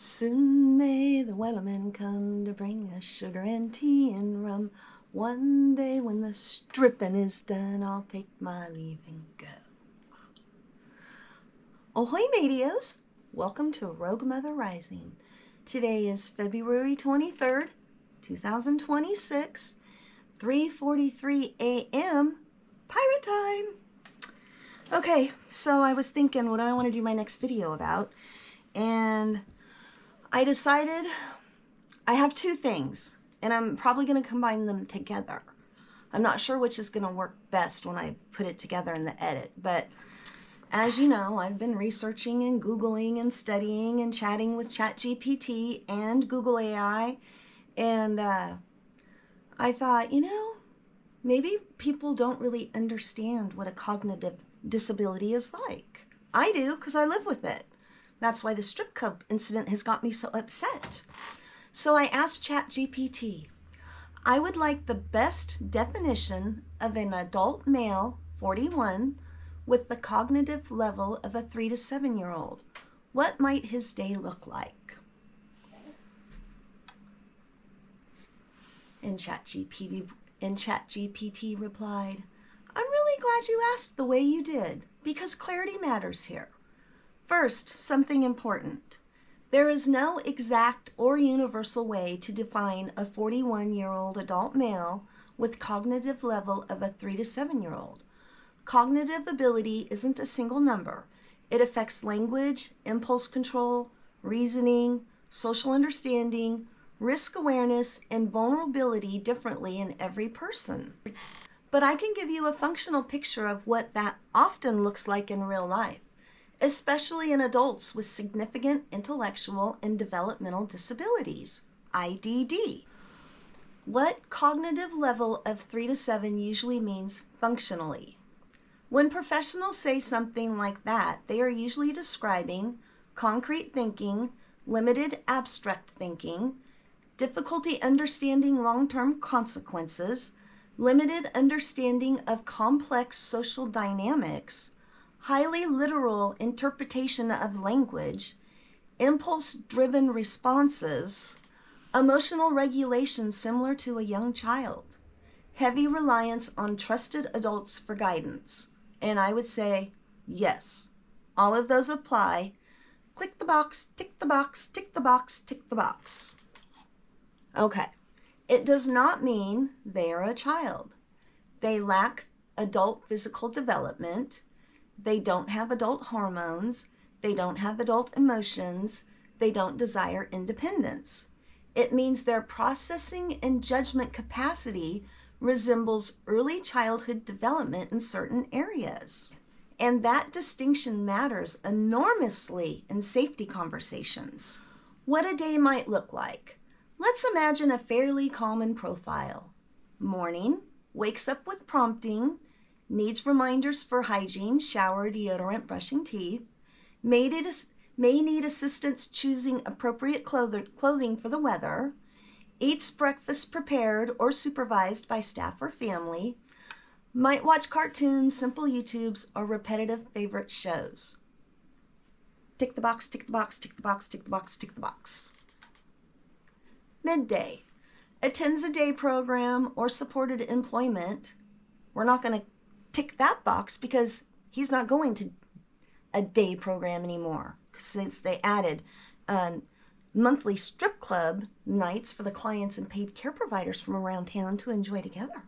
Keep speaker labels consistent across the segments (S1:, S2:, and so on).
S1: Soon may the wellerman come to bring us sugar and tea and rum. One day when the stripping is done, I'll take my leave and go. Ahoy, mateos! Welcome to Rogue Mother Rising. Today is February 23rd, 2026, 3:43 a.m. Pirate time. Okay, so I was thinking, what do I want to do my next video about? And I decided I have two things, and I'm probably going to combine them together. I'm not sure which is going to work best when I put it together in the edit, but as you know, I've been researching and Googling and studying and chatting with ChatGPT and Google AI, and I thought, maybe people don't really understand what a cognitive disability is like. I do, because I live with it. That's why the strip club incident has got me so upset. So I asked ChatGPT, I would like the best definition of an adult male, 41, with the cognitive level of a 3 to 7-year-old. What might his day look like? And ChatGPT replied, I'm really glad you asked the way you did, because clarity matters here. First, something important. There is no exact or universal way to define a 41-year-old adult male with cognitive level of a 3 to 7-year-old. Cognitive ability isn't a single number. It affects language, impulse control, reasoning, social understanding, risk awareness, and vulnerability differently in every person. But I can give you a functional picture of what that often looks like in real life, especially in adults with significant intellectual and developmental disabilities, IDD. What cognitive level of 3 to 7 usually means functionally? When professionals say something like that, they are usually describing concrete thinking, limited abstract thinking, difficulty understanding long-term consequences, limited understanding of complex social dynamics, highly literal interpretation of language, impulse-driven responses, emotional regulation similar to a young child, heavy reliance on trusted adults for guidance. And I would say, yes, all of those apply. Click the box, tick the box, tick the box, tick the box. Okay, it does not mean they are a child. They lack adult physical development. They don't have adult hormones. They don't have adult emotions. They don't desire independence. It means their processing and judgment capacity resembles early childhood development in certain areas. And that distinction matters enormously in safety conversations. What a day might look like. Let's imagine a fairly common profile. Morning, wakes up with prompting, needs reminders for hygiene, shower, deodorant, brushing teeth, may need assistance choosing appropriate clothing for the weather, eats breakfast prepared or supervised by staff or family, might watch cartoons, simple YouTubes, or repetitive favorite shows. Tick the box, tick the box, tick the box, tick the box, tick the box. Midday, attends a day program or supported employment. We're not going to tick that box because he's not going to a day program anymore since they added monthly strip club nights for the clients and paid care providers from around town to enjoy together.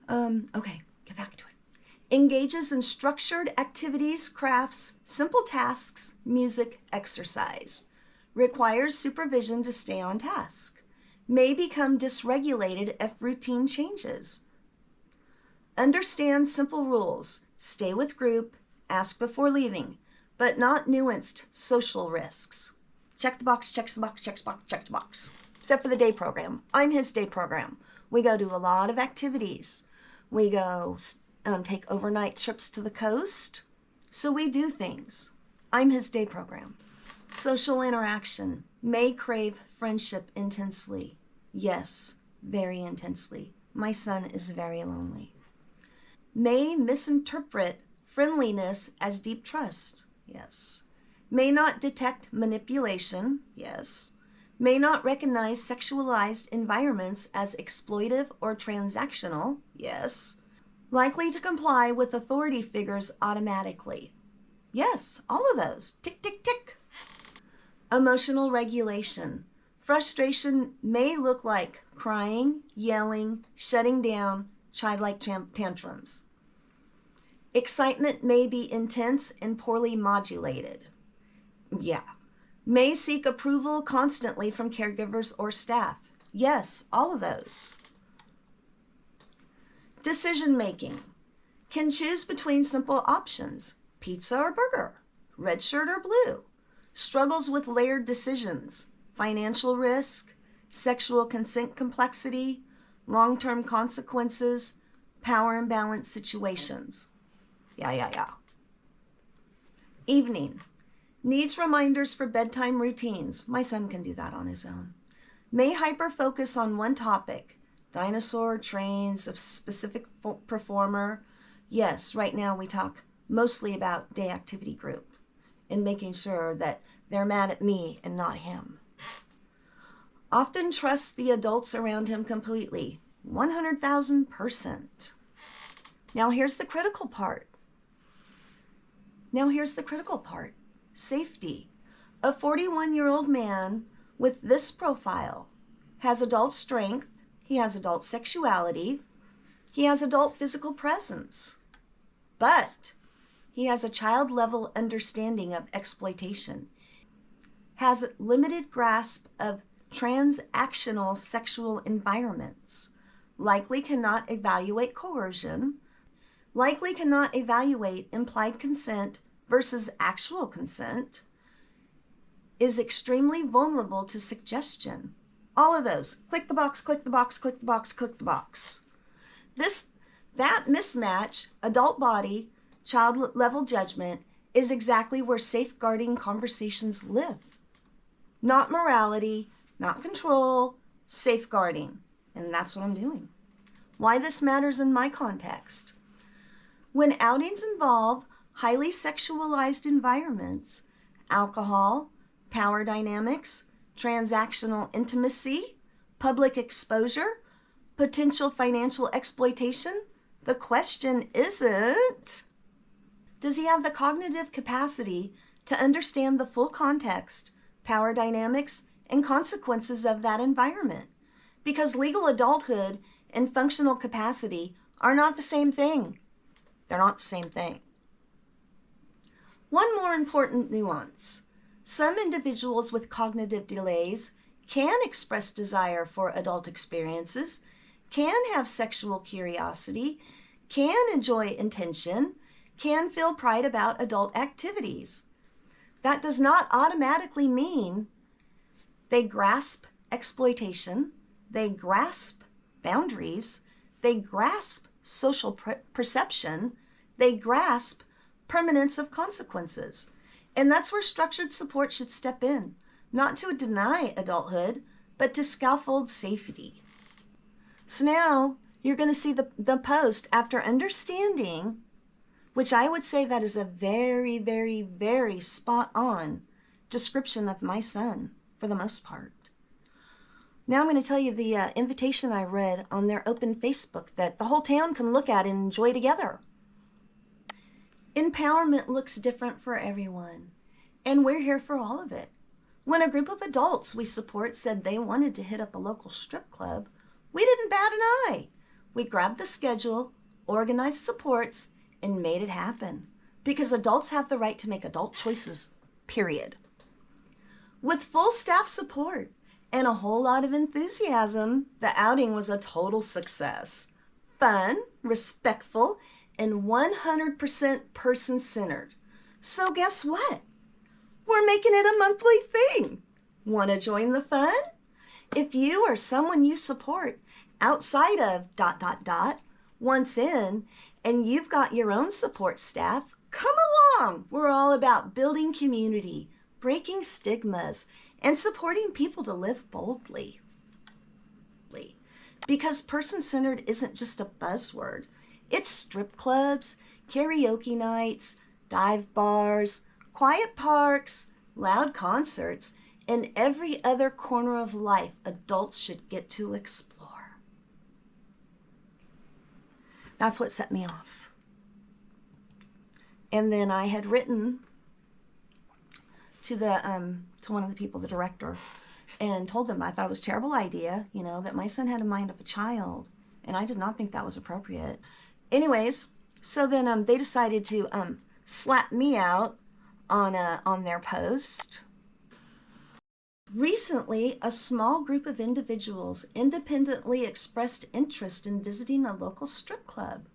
S1: Okay, get back to it. Engages in structured activities, crafts, simple tasks, music, exercise. Requires supervision to stay on task. May become dysregulated if routine changes. Understand simple rules. Stay with group. Ask before leaving, but not nuanced social risks. Check the box, check the box, check the box, check the box. Except for the day program. I'm his day program. We go do a lot of activities. We go take overnight trips to the coast. So we do things. I'm his day program. Social interaction. May crave friendship intensely. Yes, very intensely. My son is very lonely. May misinterpret friendliness as deep trust. Yes. may not detect manipulation, yes, may not recognize sexualized environments as exploitive or transactional, yes, likely to comply with authority figures automatically. Yes, all of those. Tick, tick, tick. Emotional regulation. Frustration may look like crying, yelling, shutting down, childlike tantrums. Excitement may be intense and poorly modulated. Yeah. May seek approval constantly from caregivers or staff. Yes, all of those. Decision making. Can choose between simple options, pizza or burger, red shirt or blue. Struggles with layered decisions, financial risk, sexual consent complexity, long-term consequences, power imbalance situations. Yeah. Evening. Needs reminders for bedtime routines. My son can do that on his own. May hyper-focus on one topic. Dinosaur, trains, a specific performer. Yes, right now we talk mostly about day activity group and making sure that they're mad at me and not him. Often trusts the adults around him completely. 100,000%. Now here's the critical part. Safety. A 41-year-old man with this profile has adult strength, he has adult sexuality, he has adult physical presence, but he has a child-level understanding of exploitation, has limited grasp of transactional sexual environments, likely cannot evaluate coercion, likely cannot evaluate implied consent versus actual consent, is extremely vulnerable to suggestion. All of those. Click the box, click the box, click the box, click the box. That mismatch, adult body, child level judgment, is exactly where safeguarding conversations live. Not morality, not control, safeguarding. And that's what I'm doing. Why this matters in my context. When outings involve highly sexualized environments, alcohol, power dynamics, transactional intimacy, public exposure, potential financial exploitation, the question isn't, does he have the cognitive capacity to understand the full context, power dynamics, and consequences of that environment? Because legal adulthood and functional capacity are not the same thing. They're not the same thing. One more important nuance. Some individuals with cognitive delays can express desire for adult experiences, can have sexual curiosity, can enjoy intention, can feel pride about adult activities. That does not automatically mean they grasp exploitation, they grasp boundaries, they grasp social perception, they grasp permanence of consequences. And that's where structured support should step in, not to deny adulthood, but to scaffold safety. So now you're going to see the post after understanding, which I would say that is a very, very, very spot on description of my son for the most part. Now I'm going to tell you the invitation I read on their open Facebook that the whole town can look at and enjoy together. Empowerment looks different for everyone, and we're here for all of it. When a group of adults we support said they wanted to hit up a local strip club, we didn't bat an eye. We grabbed the schedule, organized supports, and made it happen. Because adults have the right to make adult choices, period. With full staff support and a whole lot of enthusiasm, the outing was a total success. Fun, respectful, and 100% person-centered. So guess what? We're making it a monthly thing. Want to join the fun? If you or someone you support outside of ... wants in, and you've got your own support staff, come along. We're all about building community, breaking stigmas, and supporting people to live boldly. Because person-centered isn't just a buzzword. It's strip clubs, karaoke nights, dive bars, quiet parks, loud concerts, and every other corner of life adults should get to explore. That's what set me off. And then I had written to one of the people, the director, and told them I thought it was a terrible idea, that my son had a mind of a child, and I did not think that was appropriate. Anyways, so then they decided to slap me out on their post. Recently, a small group of individuals independently expressed interest in visiting a local strip club.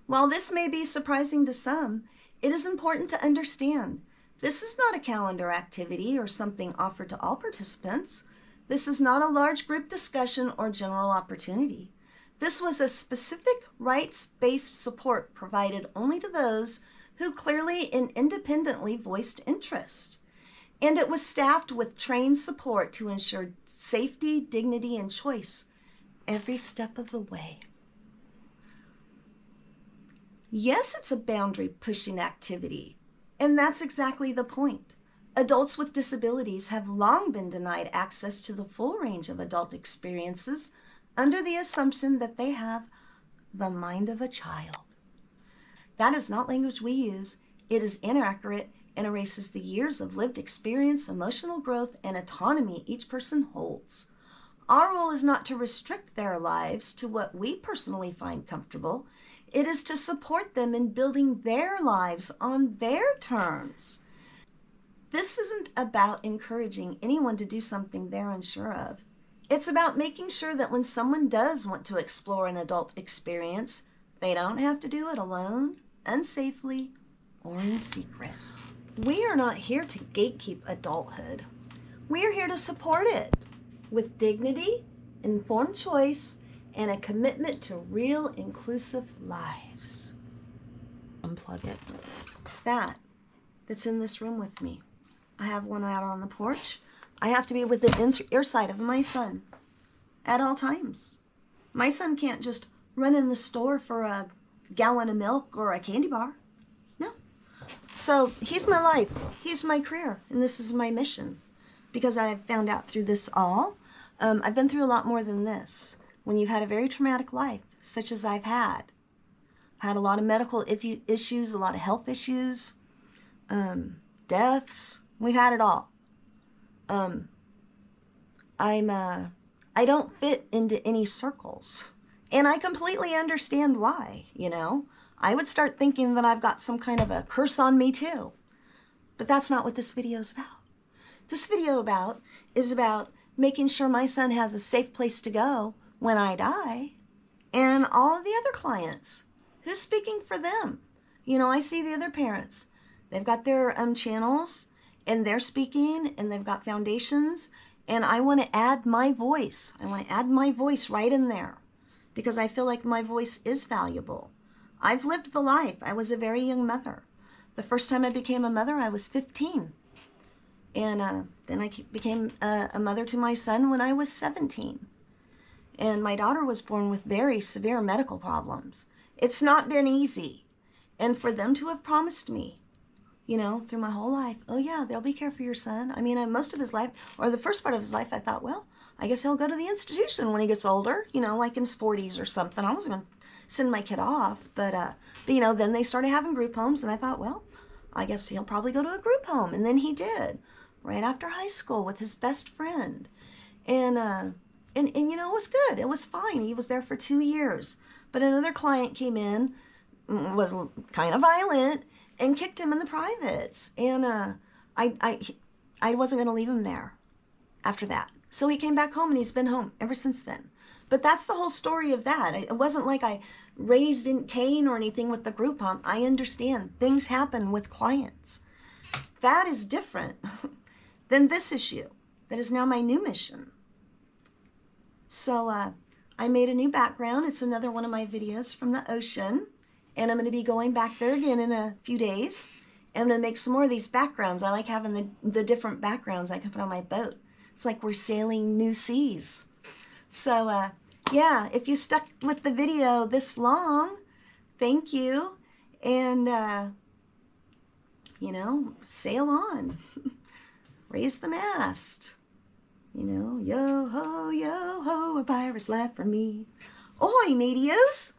S1: While this may be surprising to some, it is important to understand this is not a calendar activity or something offered to all participants. This is not a large group discussion or general opportunity. This was a specific rights-based support provided only to those who clearly and independently voiced interest. And it was staffed with trained support to ensure safety, dignity, and choice every step of the way. Yes, it's a boundary-pushing activity, and that's exactly the point. Adults with disabilities have long been denied access to the full range of adult experiences under the assumption that they have the mind of a child. That is not language we use. It is inaccurate and erases the years of lived experience, emotional growth, and autonomy each person holds. Our role is not to restrict their lives to what we personally find comfortable. It is to support them in building their lives on their terms. This isn't about encouraging anyone to do something they're unsure of. It's about making sure that when someone does want to explore an adult experience, they don't have to do it alone, unsafely, or in secret. We are not here to gatekeep adulthood. We are here to support it with dignity, informed choice, and a commitment to real inclusive lives. Unplug it. That's in this room with me. I have one out on the porch. I have to be within earsight of my son at all times. My son can't just run in the store for a gallon of milk or a candy bar. No. So he's my life. He's my career. And this is my mission. Because I have found out through this all, I've been through a lot more than this. When you've had a very traumatic life, such as I've had a lot of medical issues, a lot of health issues, deaths. We've had it all. I don't fit into any circles. And I completely understand why, I would start thinking that I've got some kind of a curse on me too. But that's not what this video is about. This video is about making sure my son has a safe place to go when I die, and all of the other clients. Who's speaking for them? I see the other parents. They've got their channels, and they're speaking, and they've got foundations, and I want to add my voice. I want to add my voice right in there because I feel like my voice is valuable. I've lived the life. I was a very young mother. The first time I became a mother, I was 15. And then I became a mother to my son when I was 17. And my daughter was born with very severe medical problems. It's not been easy. And for them to have promised me, through my whole life, oh yeah, there'll be care for your son. I mean, most of his life, or the first part of his life, I thought, well, I guess he'll go to the institution when he gets older, like in his 40s or something. I wasn't going to send my kid off. But then they started having group homes, and I thought, well, I guess he'll probably go to a group home. And then he did, right after high school with his best friend. And it was good. It was fine. He was there for 2 years. But another client came in, was kind of violent, and kicked him in the privates. And I wasn't going to leave him there after that. So he came back home, and he's been home ever since then. But that's the whole story of that. It wasn't like I raised in Cain or anything with the group home. I understand. Things happen with clients. That is different than this issue. That is now my new mission. So I made a new background. It's another one of my videos from the ocean. And I'm going to be going back there again in a few days. And I'm going to make some more of these backgrounds. I like having the different backgrounds I can put on my boat. It's like we're sailing new seas. So yeah, if you stuck with the video this long, thank you. And sail on. Raise the mast. Yo ho, a virus laugh for me. Ahoy, mateos!